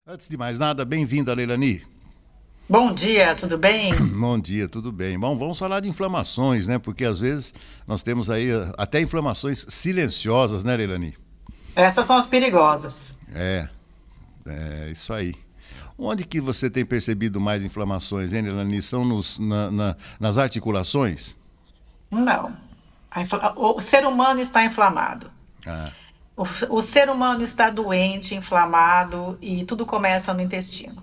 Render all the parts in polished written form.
Antes de mais nada, bem-vinda, Leilani. Bom dia, tudo bem? Bom dia, tudo bem? Bom, vamos falar de inflamações, né? Porque às vezes nós temos aí até inflamações silenciosas, né, Leilani? Essas são as perigosas. É, é isso aí. Onde que você tem percebido mais inflamações, hein, Leilani? São nas articulações? Não. O ser humano está inflamado. Ah, O, o ser humano está doente, inflamado, e tudo começa no intestino.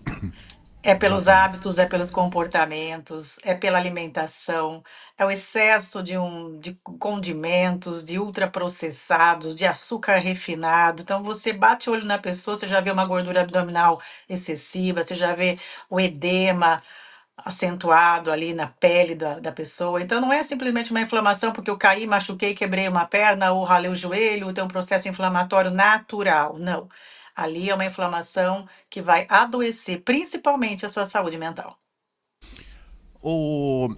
É pelos exatamente. hábitos, é pelos comportamentos, é pela alimentação, é o excesso de condimentos, de ultraprocessados, de açúcar refinado. Então, você bate o olho na pessoa, você já vê uma gordura abdominal excessiva, você já vê o edema acentuado ali na pele da pessoa. Então, não é simplesmente uma inflamação porque eu caí, machuquei, quebrei uma perna ou ralei o joelho, tem um processo inflamatório natural. Não. Ali é uma inflamação que vai adoecer principalmente a sua saúde mental. O...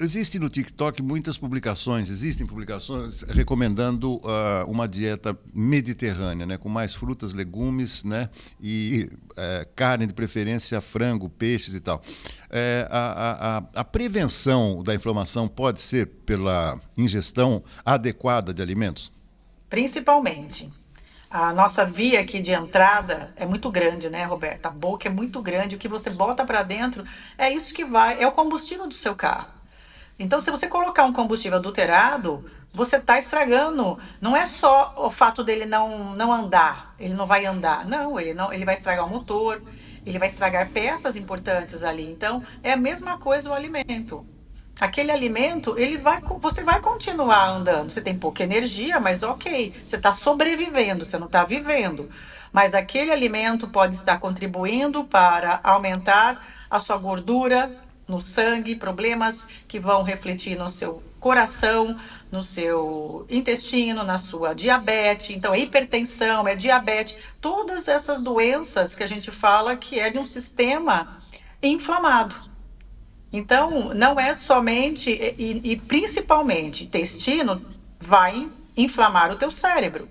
Existe no TikTok muitas publicações, existem publicações recomendando uma dieta mediterrânea, né, com mais frutas, legumes, né, e carne de preferência, frango, peixes e tal. A prevenção da inflamação pode ser pela ingestão adequada de alimentos? Principalmente. A nossa via aqui de entrada é muito grande, né, Roberta? A boca é muito grande. O que você bota para dentro é isso que vai, é o combustível do seu carro. Então, se você colocar um combustível adulterado, você está estragando. Não é só o fato dele não andar, ele não vai andar. Não, ele vai estragar o motor, ele vai estragar peças importantes ali. Então, é a mesma coisa o alimento. Aquele alimento, você vai continuar andando. Você tem pouca energia, mas ok, você está sobrevivendo, você não está vivendo. Mas aquele alimento pode estar contribuindo para aumentar a sua gordura no sangue, problemas que vão refletir no seu coração, no seu intestino, na sua diabetes. Então, é hipertensão, é diabetes, todas essas doenças que a gente fala que é de um sistema inflamado. Então, não é somente e principalmente intestino vai inflamar o teu cérebro.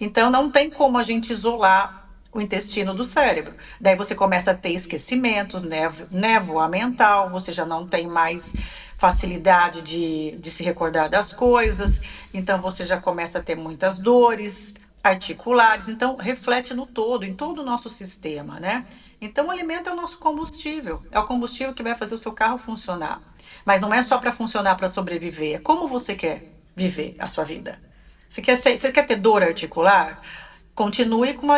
Então, não tem como a gente isolar o intestino do cérebro. Daí você começa a ter esquecimentos, névoa mental, você já não tem mais facilidade de se recordar das coisas, então você já começa a ter muitas dores articulares, então reflete no todo, em todo o nosso sistema, né? Então, o alimento é o nosso combustível, é o combustível que vai fazer o seu carro funcionar. Mas não é só para funcionar para sobreviver, é como você quer viver a sua vida. Você quer ter dor articular? Continue com uma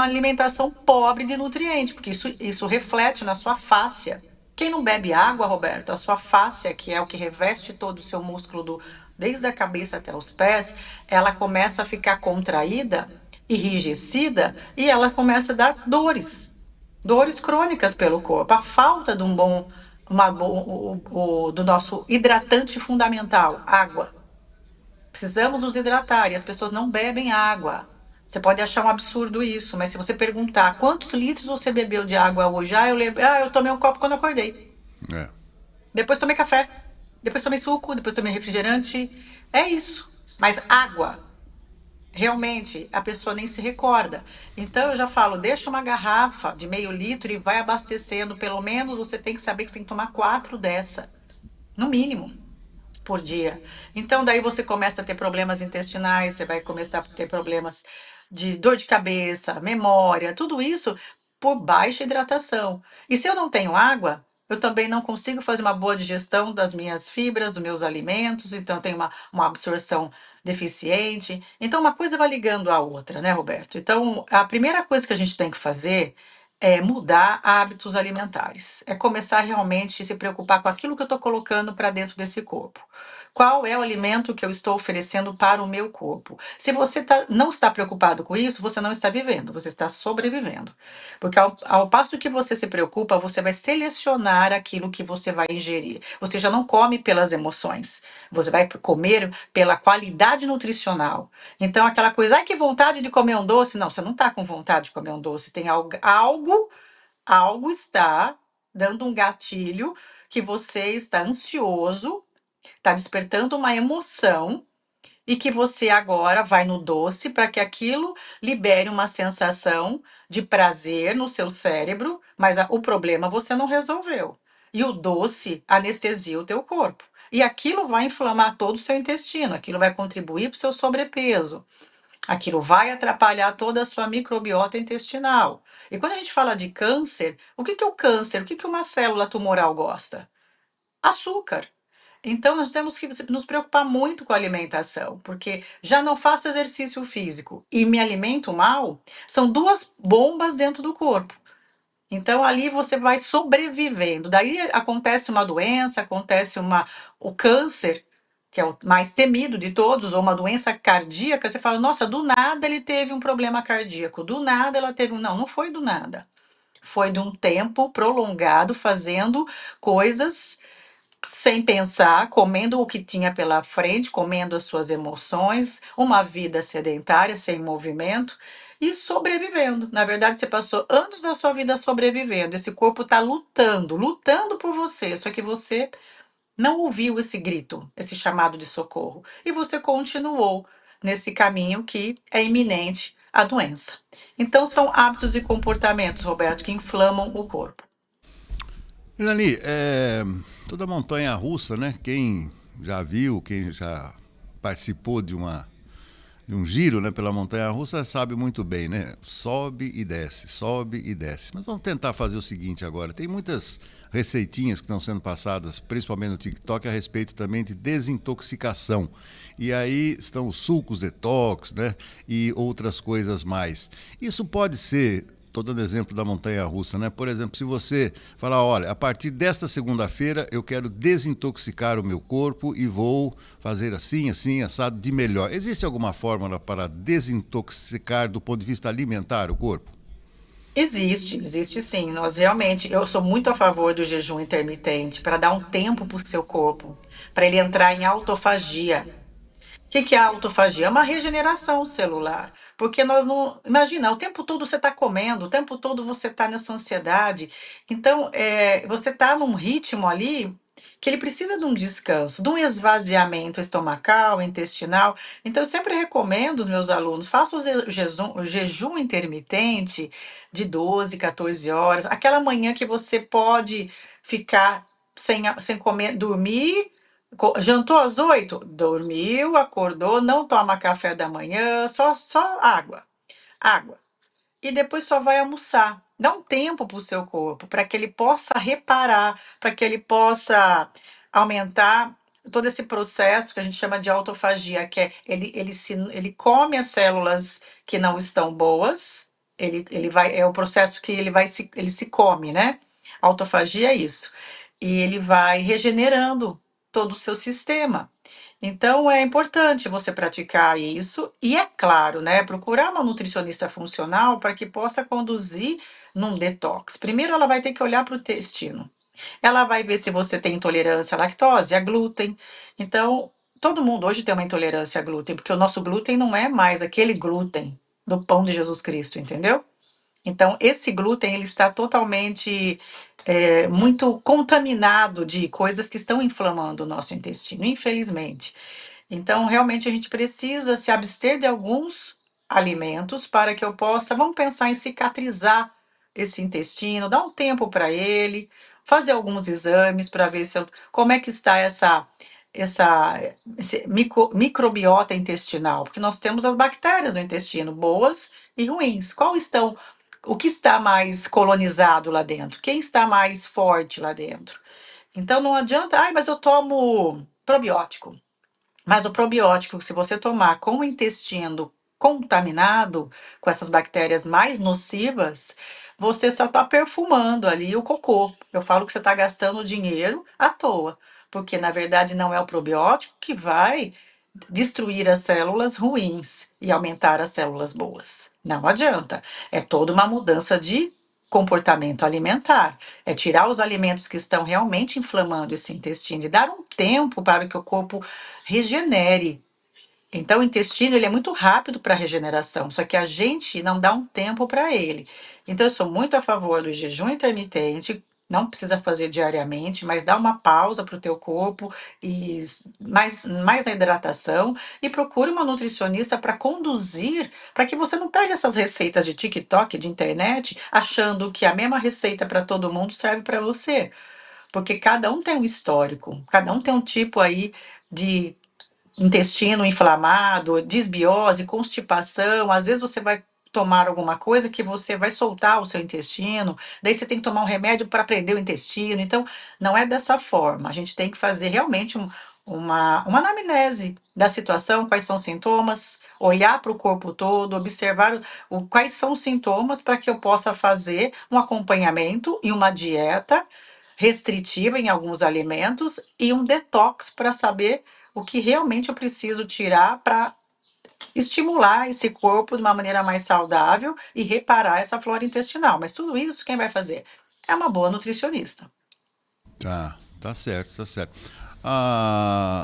alimentação pobre de nutrientes, porque isso reflete na sua fáscia. Quem não bebe água, Roberto, a sua fáscia, que é o que reveste todo o seu músculo desde a cabeça até os pés, ela começa a ficar contraída, enrijecida e ela começa a dar dores crônicas pelo corpo. A falta de um bom, do nosso hidratante fundamental, água. Precisamos nos hidratar e as pessoas não bebem água. Você pode achar um absurdo isso, mas se você perguntar quantos litros você bebeu de água hoje, eu tomei um copo quando eu acordei. É. Depois tomei café, depois tomei suco, depois tomei refrigerante. É isso. Mas água, realmente, a pessoa nem se recorda. Então eu já falo, deixa uma garrafa de meio litro e vai abastecendo. Pelo menos você tem que saber que você tem que tomar quatro dessa, no mínimo por dia. Então, daí você começa a ter problemas intestinais, você vai começar a ter problemas de dor de cabeça, memória, tudo isso por baixa hidratação. E se eu não tenho água, eu também não consigo fazer uma boa digestão das minhas fibras, dos meus alimentos, então tem uma absorção deficiente. Então, uma coisa vai ligando à outra, né, Roberto? Então, a primeira coisa que a gente tem que fazer é mudar hábitos alimentares. É começar realmente a se preocupar com aquilo que eu estou colocando para dentro desse corpo. Qual é o alimento que eu estou oferecendo para o meu corpo? Se você não está preocupado com isso, você não está vivendo, você está sobrevivendo. Porque ao passo que você se preocupa, você vai selecionar aquilo que você vai ingerir. Você já não come pelas emoções, você vai comer pela qualidade nutricional. Então, aquela coisa, ai, que vontade de comer um doce. Não, você não está com vontade de comer um doce. Tem algo está dando um gatilho que você está ansioso, está despertando uma emoção e que você agora vai no doce para que aquilo libere uma sensação de prazer no seu cérebro, mas o problema você não resolveu. E o doce anestesia o teu corpo. E aquilo vai inflamar todo o seu intestino, aquilo vai contribuir para o seu sobrepeso, aquilo vai atrapalhar toda a sua microbiota intestinal. E quando a gente fala de câncer, o que que é o câncer? O que que uma célula tumoral gosta? Açúcar. Então, nós temos que nos preocupar muito com a alimentação, porque já não faço exercício físico e me alimento mal, são duas bombas dentro do corpo. Então, ali você vai sobrevivendo. Daí acontece uma doença, o câncer, que é o mais temido de todos, ou uma doença cardíaca. Você fala, nossa, do nada ele teve um problema cardíaco, do nada ela teve um. Não, não foi do nada. Foi de um tempo prolongado fazendo coisas sem pensar, comendo o que tinha pela frente, comendo as suas emoções, uma vida sedentária, sem movimento e sobrevivendo. Na verdade, você passou anos da sua vida sobrevivendo. Esse corpo está lutando, lutando por você, só que você não ouviu esse grito, esse chamado de socorro, e você continuou nesse caminho que é iminente a doença. Então, são hábitos e comportamentos, Roberto, que inflamam o corpo. Elani, toda montanha russa, né? Quem já viu, quem já participou de um giro, né, pela montanha russa sabe muito bem, né? Sobe e desce, sobe e desce. Mas vamos tentar fazer o seguinte agora. Tem muitas receitinhas que estão sendo passadas, principalmente no TikTok, a respeito também de desintoxicação. E aí estão os sucos detox, né? E outras coisas mais. Isso pode ser. Estou dando exemplo da montanha russa, né? Por exemplo, se você falar, olha, a partir desta segunda-feira eu quero desintoxicar o meu corpo e vou fazer assim, assim, assado de melhor. Existe alguma fórmula para desintoxicar do ponto de vista alimentar o corpo? Existe sim. Nós realmente, eu sou muito a favor do jejum intermitente para dar um tempo para o seu corpo, para ele entrar em autofagia. O que que é a autofagia? É uma regeneração celular. Porque nós não. Imagina, o tempo todo você está comendo, o tempo todo você está nessa ansiedade. Então, você está num ritmo ali que ele precisa de um descanso, de um esvaziamento estomacal, intestinal. Então, eu sempre recomendo os meus alunos, façam o jejum intermitente de 12, 14 horas, aquela manhã que você pode ficar sem comer, dormir. Jantou às 8? Dormiu, acordou, não toma café da manhã, só água, água. E depois só vai almoçar. Dá um tempo para o seu corpo, para que ele possa reparar, para que ele possa aumentar todo esse processo que a gente chama de autofagia, que é ele come as células que não estão boas, ele vai, é o processo que ele se come, né? Autofagia é isso. E ele vai regenerando todo o seu sistema. Então é importante você praticar isso e é claro, né, procurar uma nutricionista funcional para que possa conduzir num detox. Primeiro ela vai ter que olhar para o intestino. Ela vai ver se você tem intolerância à lactose, a glúten. Então, todo mundo hoje tem uma intolerância a glúten, porque o nosso glúten não é mais aquele glúten do pão de Jesus Cristo, entendeu? Então, esse glúten ele está totalmente muito contaminado de coisas que estão inflamando o nosso intestino, infelizmente. Então, realmente, a gente precisa se abster de alguns alimentos para que eu possa, vamos pensar em cicatrizar esse intestino, dar um tempo para ele, fazer alguns exames para ver como é que está esse microbiota intestinal, porque nós temos as bactérias no intestino, boas e ruins. O que está mais colonizado lá dentro? Quem está mais forte lá dentro? Então não adianta, ai, mas eu tomo probiótico. Mas o probiótico, se você tomar com o intestino contaminado com essas bactérias mais nocivas, você só está perfumando ali o cocô. Eu falo que você está gastando dinheiro à toa, porque na verdade não é o probiótico que vai destruir as células ruins e aumentar as células boas. Não adianta. É toda uma mudança de comportamento alimentar. É tirar os alimentos que estão realmente inflamando esse intestino e dar um tempo para que o corpo regenere. Então, o intestino ele é muito rápido para a regeneração, só que a gente não dá um tempo para ele. Então, eu sou muito a favor do jejum intermitente, não precisa fazer diariamente, mas dá uma pausa para o teu corpo e mais na hidratação e procure uma nutricionista para conduzir, para que você não pegue essas receitas de TikTok, de internet, achando que a mesma receita para todo mundo serve para você, porque cada um tem um histórico, cada um tem um tipo aí de intestino inflamado, desbiose, constipação. Às vezes você vai tomar alguma coisa que você vai soltar o seu intestino, daí você tem que tomar um remédio para prender o intestino. Então, não é dessa forma. A gente tem que fazer realmente uma anamnese da situação, quais são os sintomas, olhar para o corpo todo, observar quais são os sintomas para que eu possa fazer um acompanhamento e uma dieta restritiva em alguns alimentos e um detox para saber o que realmente eu preciso tirar para estimular esse corpo de uma maneira mais saudável e reparar essa flora intestinal. Mas tudo isso quem vai fazer? É uma boa nutricionista. Tá certo, tá certo.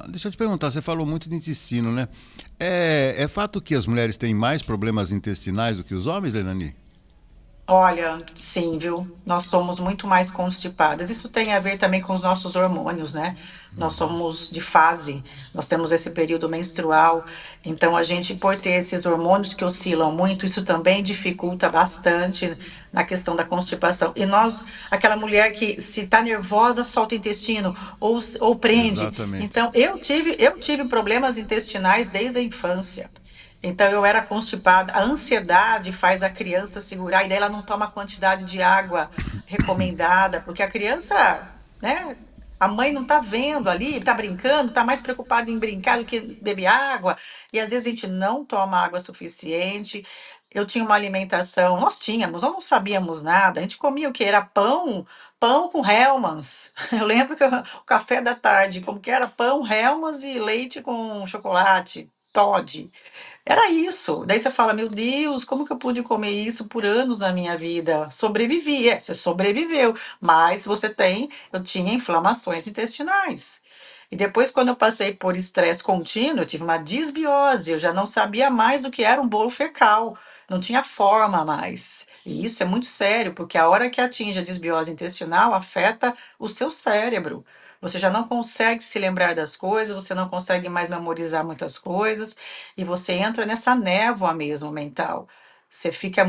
Deixa eu te perguntar, você falou muito de intestino, né? É fato que as mulheres têm mais problemas intestinais do que os homens, Lenani? Olha, sim, viu? Nós somos muito mais constipadas. Isso tem a ver também com os nossos hormônios, né? Nós somos de fase, nós temos esse período menstrual. Então, a gente, por ter esses hormônios que oscilam muito, isso também dificulta bastante na questão da constipação. E nós, aquela mulher que se tá nervosa, solta o intestino ou prende. Exatamente. Então, eu tive problemas intestinais desde a infância. Então eu era constipada. A ansiedade faz a criança segurar e daí ela não toma a quantidade de água recomendada, porque a criança, né? A mãe não tá vendo ali, tá brincando, tá mais preocupada em brincar do que beber água. E às vezes a gente não toma água suficiente. Eu tinha uma alimentação, nós tínhamos, nós não sabíamos nada. A gente comia o que era pão, pão com Hellmann's. Eu lembro que o café da tarde, como que era pão, Hellmann's e leite com chocolate, Toddy. Era isso. Daí você fala, meu Deus, como que eu pude comer isso por anos na minha vida? Sobrevivi. Você sobreviveu, mas eu tinha inflamações intestinais. E depois, quando eu passei por estresse contínuo, eu tive uma desbiose, eu já não sabia mais o que era um bolo fecal, não tinha forma mais. E isso é muito sério, porque a hora que atinge a desbiose intestinal, afeta o seu cérebro. Você já não consegue se lembrar das coisas, você não consegue mais memorizar muitas coisas e você entra nessa névoa mesmo mental. Você fica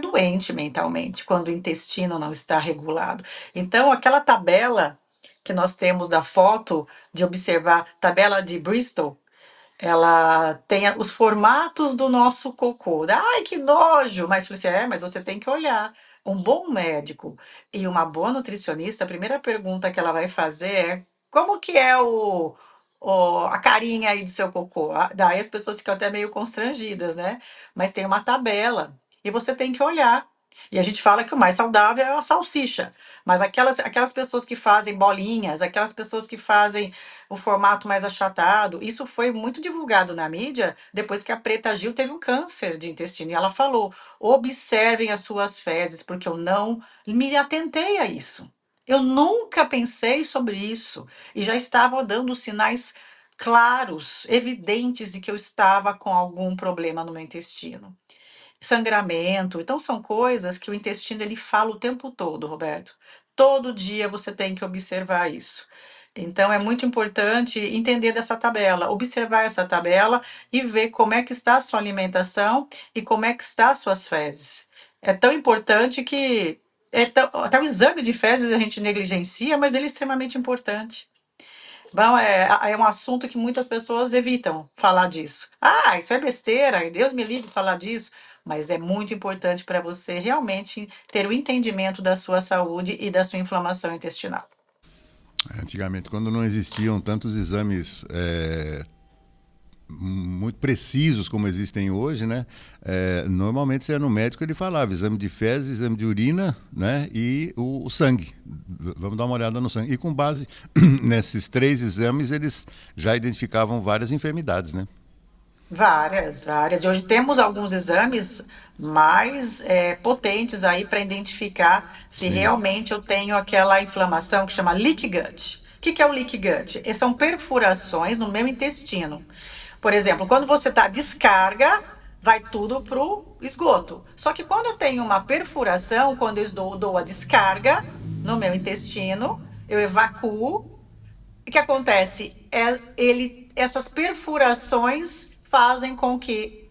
doente mentalmente quando o intestino não está regulado. Então, aquela tabela que nós temos da foto de observar, tabela de Bristol, ela tem os formatos do nosso cocô. Ai, que nojo! Mas você mas você tem que olhar. Um bom médico e uma boa nutricionista, a primeira pergunta que ela vai fazer é como que é a carinha aí do seu cocô? Daí as pessoas ficam até meio constrangidas, né? Mas tem uma tabela e você tem que olhar. E a gente fala que o mais saudável é a salsicha. Mas aquelas pessoas que fazem bolinhas, aquelas pessoas que fazem o formato mais achatado. Isso foi muito divulgado na mídia depois que a Preta Gil teve um câncer de intestino. E ela falou: observem as suas fezes, porque eu não me atentei a isso. Eu nunca pensei sobre isso. E já estava dando sinais claros, evidentes de que eu estava com algum problema no meu intestino. Sangramento. Então são coisas que o intestino ele fala o tempo todo, Roberto. Todo dia você tem que observar isso. Então é muito importante entender dessa tabela, observar essa tabela e ver como é que está a sua alimentação e como é que está as suas fezes. É tão importante que até o exame de fezes a gente negligencia, mas ele é extremamente importante. Bom, é um assunto que muitas pessoas evitam falar disso. Ah, isso é besteira, Deus me livre de falar disso. Mas é muito importante para você realmente ter o entendimento da sua saúde e da sua inflamação intestinal. Antigamente, quando não existiam tantos exames muito precisos como existem hoje, né? Normalmente você ia no médico, ele falava exame de fezes, exame de urina, né? E o sangue. Vamos dar uma olhada no sangue. E com base nesses três exames, eles já identificavam várias enfermidades, né? Várias, várias. E hoje temos alguns exames mais potentes aí para identificar se Sim. realmente eu tenho aquela inflamação que chama leaky gut. O que que é o leaky gut? São perfurações no meu intestino. Por exemplo, quando você está descarga, vai tudo para o esgoto. Só que quando eu tenho uma perfuração, quando eu dou a descarga no meu intestino, eu evacuo. O que acontece? Essas perfurações fazem com que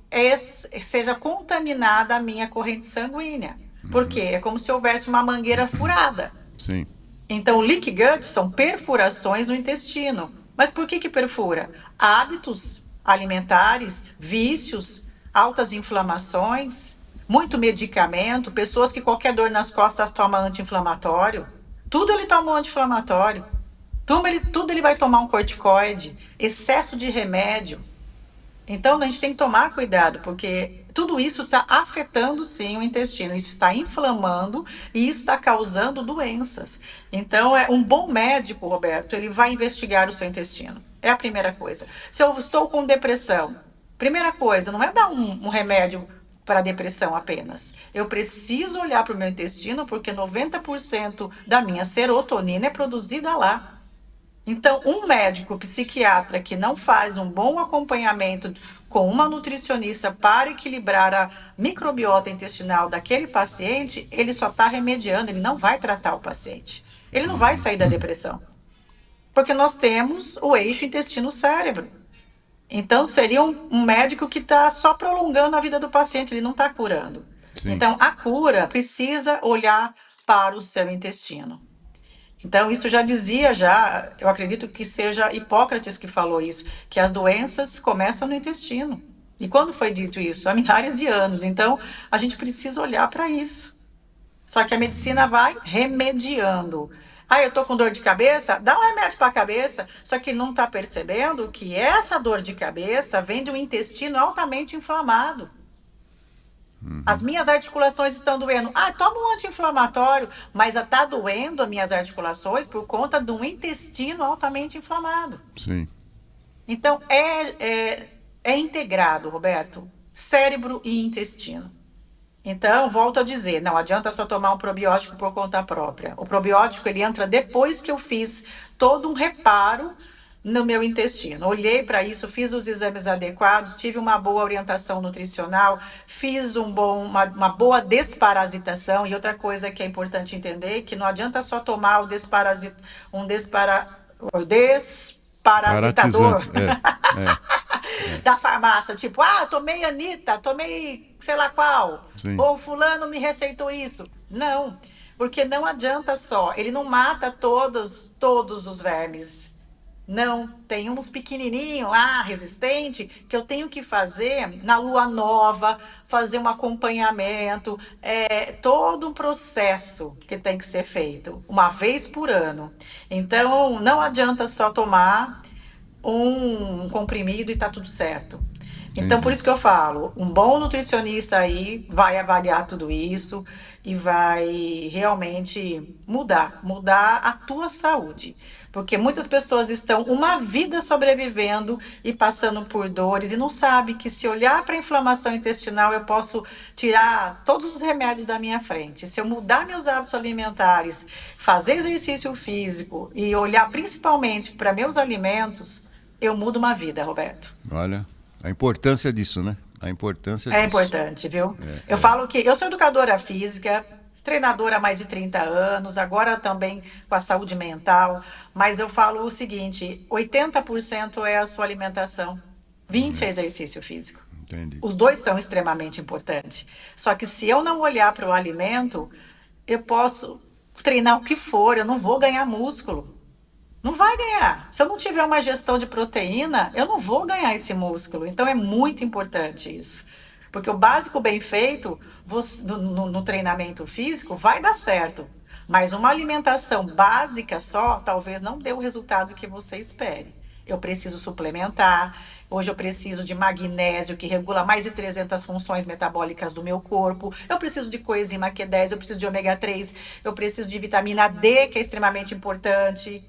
seja contaminada a minha corrente sanguínea. Por quê? É como se houvesse uma mangueira furada. Sim. Então, leak gut são perfurações no intestino. Mas por que perfura? Hábitos alimentares, vícios, altas inflamações, muito medicamento, pessoas que qualquer dor nas costas tomam anti-inflamatório. Tudo ele toma um anti-inflamatório. Tudo ele vai tomar um corticoide, excesso de remédio. Então, a gente tem que tomar cuidado, porque tudo isso está afetando, sim, o intestino. Isso está inflamando e isso está causando doenças. Então, um bom médico, Roberto, ele vai investigar o seu intestino. É a primeira coisa. Se eu estou com depressão, primeira coisa, não é dar um remédio para depressão apenas. Eu preciso olhar para o meu intestino, porque 90% da minha serotonina é produzida lá. Então, um médico psiquiatra que não faz um bom acompanhamento com uma nutricionista para equilibrar a microbiota intestinal daquele paciente, ele só está remediando, ele não vai tratar o paciente. Ele não vai sair da depressão. Porque nós temos o eixo intestino-cérebro. Então, seria um médico que está só prolongando a vida do paciente, ele não está curando. Sim. Então, a cura precisa olhar para o seu intestino. Então, isso eu acredito que seja Hipócrates que falou isso, que as doenças começam no intestino. E quando foi dito isso? Há milhares de anos. Então, a gente precisa olhar para isso. Só que a medicina vai remediando. Ah, eu tô com dor de cabeça? Dá um remédio para a cabeça. Só que não está percebendo que essa dor de cabeça vem de um intestino altamente inflamado. As minhas articulações estão doendo. Ah, toma um anti-inflamatório, mas está doendo as minhas articulações por conta de um intestino altamente inflamado. Sim. Então, é integrado, Roberto, cérebro e intestino. Então, volto a dizer, não adianta só tomar um probiótico por conta própria. O probiótico, ele entra depois que eu fiz todo um reparo no meu intestino. Olhei para isso, fiz os exames adequados, tive uma boa orientação nutricional, fiz uma boa desparasitação. E outra coisa que é importante entender, que não adianta só tomar um desparasitador Paratizante. da farmácia, tipo, tomei Anitta, tomei sei lá qual, Sim. ou fulano me receitou isso. Não, porque não adianta só, ele não mata todos os vermes. Não, tem uns pequenininhos lá, resistente, que eu tenho que fazer na lua nova, fazer um acompanhamento, todo um processo que tem que ser feito, uma vez por ano. Então, não adianta só tomar um comprimido e tá tudo certo. Então, por Entendi. isso que eu falo, um bom nutricionista aí vai avaliar tudo isso e vai realmente mudar a tua saúde. Porque muitas pessoas estão uma vida sobrevivendo e passando por dores e não sabem que se olhar para a inflamação intestinal eu posso tirar todos os remédios da minha frente. Se eu mudar meus hábitos alimentares, fazer exercício físico e olhar principalmente para meus alimentos, eu mudo uma vida, Roberto. Olha, a importância disso, né? A importância É disso. importante, viu? Eu falo que eu sou educadora física, treinadora há mais de 30 anos, agora também com a saúde mental, mas eu falo o seguinte, 80% é a sua alimentação, 20% é exercício físico. Entendi. Os dois são extremamente importantes. Só que se eu não olhar para o alimento, eu posso treinar o que for, eu não vou ganhar músculo. Não vai ganhar. Se eu não tiver uma gestão de proteína, eu não vou ganhar esse músculo. Então é muito importante isso. Porque o básico bem feito no treinamento físico vai dar certo. Mas uma alimentação básica só talvez não dê o resultado que você espere. Eu preciso suplementar. Hoje eu preciso de magnésio, que regula mais de 300 funções metabólicas do meu corpo. Eu preciso de coenzima Q10, eu preciso de ômega 3, eu preciso de vitamina D, que é extremamente importante.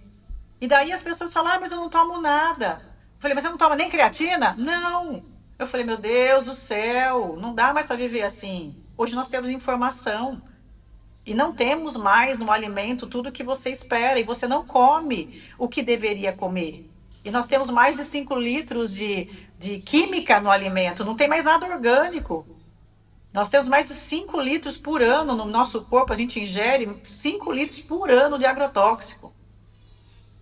E daí as pessoas falam, mas eu não tomo nada. Eu falei, mas você não toma nem creatina? Não. Eu falei, meu Deus do céu, não dá mais para viver assim. Hoje nós temos informação. E não temos mais no alimento tudo o que você espera. E você não come o que deveria comer. E nós temos mais de 5 litros de química no alimento, não tem mais nada orgânico. Nós temos mais de 5 litros por ano no nosso corpo, a gente ingere 5 litros por ano de agrotóxico.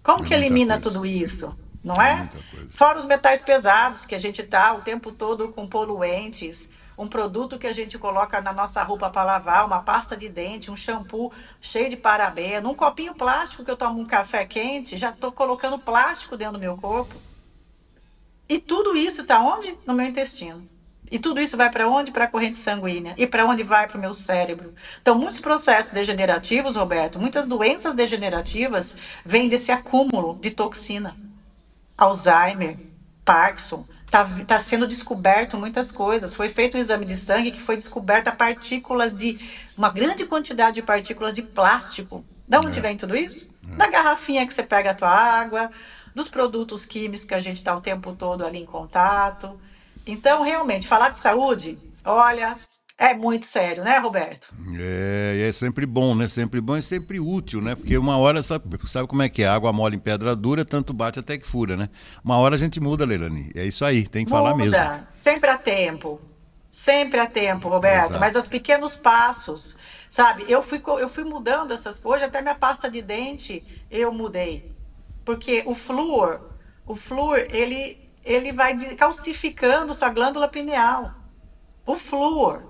Como É que muita elimina coisa. tudo isso? Não É é? muita coisa. Fora os metais pesados, que a gente está o tempo todo com poluentes, um produto que a gente coloca na nossa roupa para lavar, uma pasta de dente, um shampoo cheio de parabeno, um copinho plástico que eu tomo um café quente, já estou colocando plástico dentro do meu corpo. E tudo isso está onde? No meu intestino. E tudo isso vai para onde? Para a corrente sanguínea. E para onde vai? Para o meu cérebro. Então, muitos processos degenerativos, Roberto, muitas doenças degenerativas vêm desse acúmulo de toxina. Alzheimer, Parkinson, tá sendo descoberto muitas coisas. Foi feito um exame de sangue que foi descoberta partículas de uma grande quantidade de partículas de plástico. Da onde É, vem tudo isso? é. Da garrafinha que você pega a tua água, dos produtos químicos que a gente está o tempo todo ali em contato. Então, realmente, falar de saúde, olha, é muito sério, né, Roberto? É, e é sempre bom, né? Sempre bom e sempre útil, né? Porque uma hora, sabe como é que é? Água mole em pedra dura, tanto bate até que fura, né? Uma hora a gente muda, Leilani. É isso aí, tem que falar mesmo. Muda, sempre há tempo. Sempre há tempo, Roberto, mas Exato. os pequenos passos, sabe? Eu fui mudando essas coisas, hoje até minha pasta de dente eu mudei. Porque o flúor, ele vai calcificando sua glândula pineal. O flúor.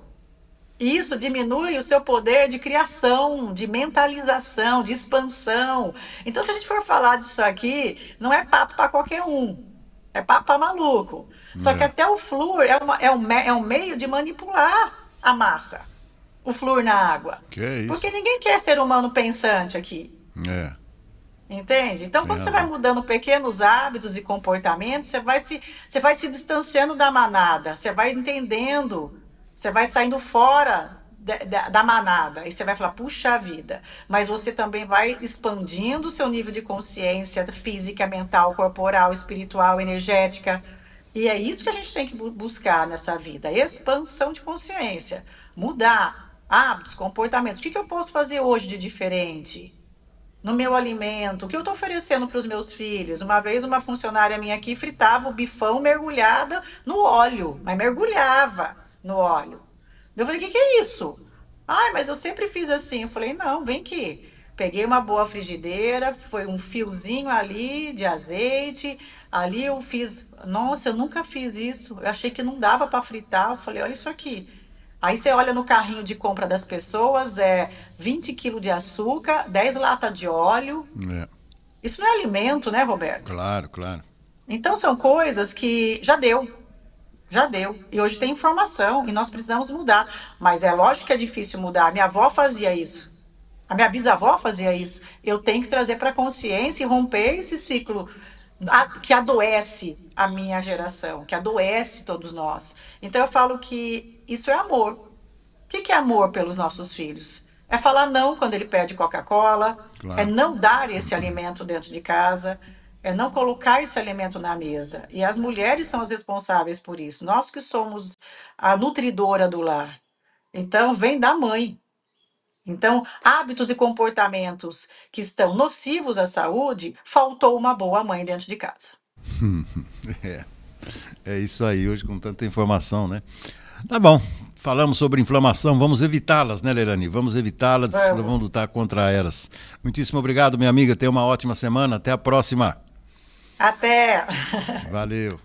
E isso diminui o seu poder de criação, de mentalização, de expansão. Então, se a gente for falar disso aqui, não é papo para qualquer um. É papo para maluco. Só que É. até o flúor é um meio de manipular a massa. O flúor na água. Que é Porque isso? ninguém quer ser humano pensante aqui. É, Entende? Então, tem quando você vai razão. mudando pequenos hábitos e comportamentos, você vai se distanciando da manada, você vai entendendo, você vai saindo fora da manada, e você vai falar, puxa vida, mas você também vai expandindo o seu nível de consciência física, mental, corporal, espiritual, energética. E é isso que a gente tem que buscar nessa vida, expansão de consciência, mudar hábitos, comportamentos. O que eu posso fazer hoje de diferente? No meu alimento, o que eu estou oferecendo para os meus filhos? Uma vez uma funcionária minha aqui fritava o bifão mergulhada no óleo, mas mergulhava no óleo. Eu falei, o que que é isso? Ai, mas eu sempre fiz assim. Eu falei, não, vem aqui. Peguei uma boa frigideira, foi um fiozinho ali de azeite. Ali eu fiz. Nossa, eu nunca fiz isso. Eu achei que não dava para fritar. Eu falei, olha isso aqui. Aí você olha no carrinho de compra das pessoas, é 20 quilos de açúcar, 10 latas de óleo. É, Isso não é alimento, né, Roberto? claro, claro. Então são coisas que já deu, já deu. E hoje tem informação e nós precisamos mudar. Mas é lógico que é difícil mudar. Minha avó fazia isso. A minha bisavó fazia isso. Eu tenho que trazer para a consciência e romper esse ciclo que adoece a minha geração, que adoece todos nós. Então eu falo que isso é amor. O que é amor pelos nossos filhos? É falar não quando ele pede Coca-Cola, é Claro. não dar esse alimento dentro de casa, é não colocar esse alimento na mesa. E as mulheres são as responsáveis por isso. Nós que somos a nutridora do lar. Então, vem da mãe. Então, hábitos e comportamentos que estão nocivos à saúde, faltou uma boa mãe dentro de casa. É, é isso aí, hoje com tanta informação, né? Tá bom. Falamos sobre inflamação, vamos evitá-las, né, Leilani? Vamos evitá-las, vamos Vamos. lutar contra elas. Muitíssimo obrigado, minha amiga. Tenha uma ótima semana. Até a próxima. Até! Valeu.